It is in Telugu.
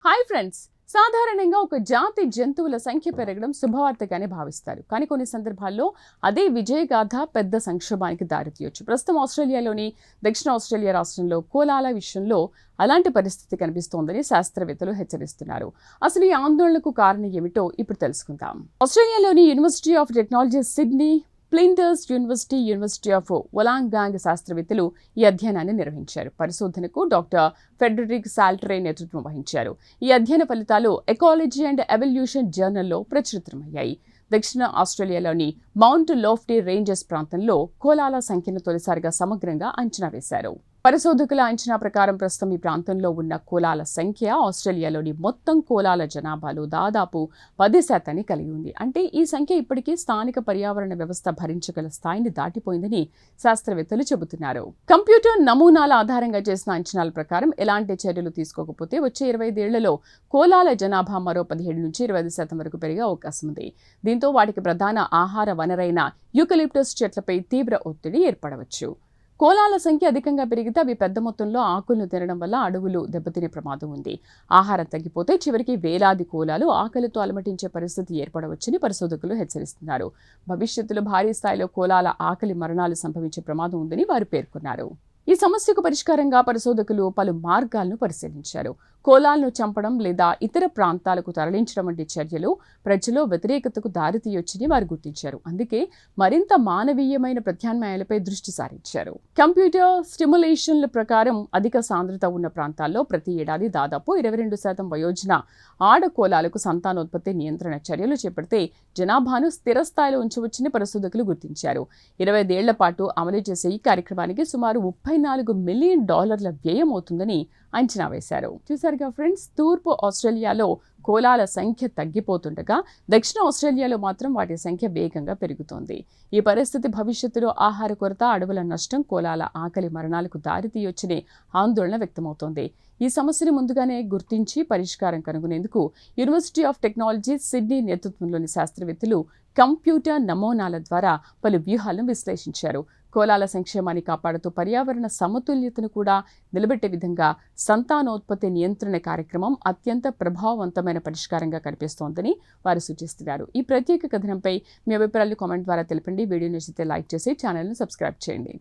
Hi friends. సాధారణంగా ఒక జాతి జంతువుల సంఖ్య పెరగడం శుభవార్తగానే భావిస్తారు. కానీ కొన్ని సందర్భాల్లో అదే విజయగాథ పెద్ద సంక్షోభానికి దారితీయొచ్చు. ప్రస్తుతం ఆస్ట్రేలియాలోని దక్షిణ ఆస్ట్రేలియా రాష్ట్రంలో కోలాల విషయంలో అలాంటి పరిస్థితి కనిపిస్తోందని శాస్త్రవేత్తలు హెచ్చరిస్తున్నారు. అసలు ఈ ఆందోళనకు కారణం ఏమిటో ఇప్పుడు తెలుసుకుందాం. ఆస్ట్రేలియాలోని university of technology Sydney, Flinders university of Wollongong శాస్త్రవేత్తలు ఈ అధ్యయనాన్ని నిర్వహించారు. పరిశోధనకు డాక్టర్ ఫెడరిక్ సాల్టరే నేతృత్వం వహించారు. ఈ అధ్యయన ఫలితాలు ఎకాలజీ అండ్ ఎవల్యూషన్ జర్నల్లో ప్రచురితమయ్యాయి. దక్షిణ ఆస్ట్రేలియాలోని మౌంట్ లోఫ్టీ రేంజెస్ ప్రాంతంలో కోలాల సంఖ్యను తొలిసారిగా సమగ్రంగా అంచనా వేశారు. పరిశోధకుల అంచనా ప్రకారం ప్రస్తుతం ఈ ప్రాంతంలో ఉన్న కోలాల సంఖ్య ఆస్ట్రేలియాలోని మొత్తం కోలాల జనాభాలో దాదాపు 10% కలిగి ఉంది. అంటే ఈ సంఖ్య ఇప్పటికీ స్థానిక పర్యావరణ వ్యవస్థ భరించగల స్థాయిని దాటిపోయిందని శాస్త్రవేత్తలు చెబుతున్నారు. కంప్యూటర్ నమూనాల ఆధారంగా చేసిన అంచనాల ప్రకారం ఎలాంటి చర్యలు తీసుకోకపోతే వచ్చే 25 ఏళ్లలో కోలాల జనాభా మరో 17 నుంచి 25% వరకు పెరిగే అవకాశం ఉంది. దీంతో వాటికి ప్రధాన ఆహార వనరైన యూకలిప్టస్ చెట్లపై తీవ్ర ఒత్తిడి ఏర్పడవచ్చు. కోలాల సంఖ్య అధికంగా పెరిగితే అవి పెద్ద మొత్తంలో ఆకులను తినడం వల్ల అడవులు దెబ్బతినే ప్రమాదం ఉంది. ఆహారం తగ్గిపోతే చివరికి వేలాది కోలాలు ఆకలితో అలమటించే పరిస్థితి ఏర్పడవచ్చని పరిశోధకులు హెచ్చరిస్తున్నారు. భవిష్యత్తులో భారీ స్థాయిలో కోలాల ఆకలి మరణాలు సంభవించే ప్రమాదం ఉందని వారు పేర్కొన్నారు. ఈ సమస్యకు పరిష్కారంగా పరిశోధకులు పలు మార్గాలను పరిశీలించారు. కోలాలను చంపడం లేదా ఇతర ప్రాంతాలకు తరలించడం వంటి చర్యలు ప్రజల్లో వ్యతిరేకతకు దారితీయొచ్చని వారు గుర్తించారు. అందుకే మరింత మానవీయమైన ప్రత్యామ్నాయాలపై దృష్టి సారించారు. కంప్యూటర్ స్టిమ్యులేషన్ల ప్రకారం అధిక సాంద్రత ఉన్న ప్రాంతాల్లో ప్రతి ఏడాది దాదాపు 22% వయోజన ఆడ కోలాలకు సంతానోత్పత్తి నియంత్రణ చర్యలు చేపడితే జనాభాను స్థిర స్థాయిలో ఉంచవచ్చని పరిశోధకులు గుర్తించారు. 25 ఏళ్ల పాటు అమలు చేసే ఈ కార్యక్రమానికి సుమారు $34 మిలియన్ వ్యయం అవుతుందని అంచనా వేశారు. చూసారుగా ఫ్రెండ్స్, తూర్పు ఆస్ట్రేలియాలో కోలాల సంఖ్య తగ్గిపోతుండగా దక్షిణ ఆస్ట్రేలియాలో మాత్రం వాటి సంఖ్య వేగంగా పెరుగుతోంది. ఈ పరిస్థితి భవిష్యత్తులో ఆహార కొరత, అడవుల నష్టం, కోలాల ఆకలి మరణాలకు దారితీయొచ్చనే ఆందోళన వ్యక్తమవుతోంది. ఈ సమస్యను ముందుగానే గుర్తించి పరిష్కారం కనుగొనేందుకు యూనివర్సిటీ ఆఫ్ టెక్నాలజీ సిడ్నీ నేతృత్వంలోని శాస్త్రవేత్తలు కంప్యూటర్ నమూనాల ద్వారా పలు వ్యూహాలను విశ్లేషించారు. కోలాల సంక్షేమాన్ని కాపాడుతూ పర్యావరణ సమతుల్యతను కూడా నిలబెట్టే విధంగా సంతానోత్పత్తి నియంత్రణ కార్యక్రమం అత్యంత ప్రభావవంతమైన పరిష్కారంగా కనిపిస్తోందని వారు సూచిస్తున్నారు. ఈ ప్రత్యేక కథనంపై మీ అభిప్రాయాలు కామెంట్ ద్వారా తెలపండి. వీడియో నచ్చితే లైక్ చేసి ఛానల్ను సబ్స్క్రైబ్ చేయండి.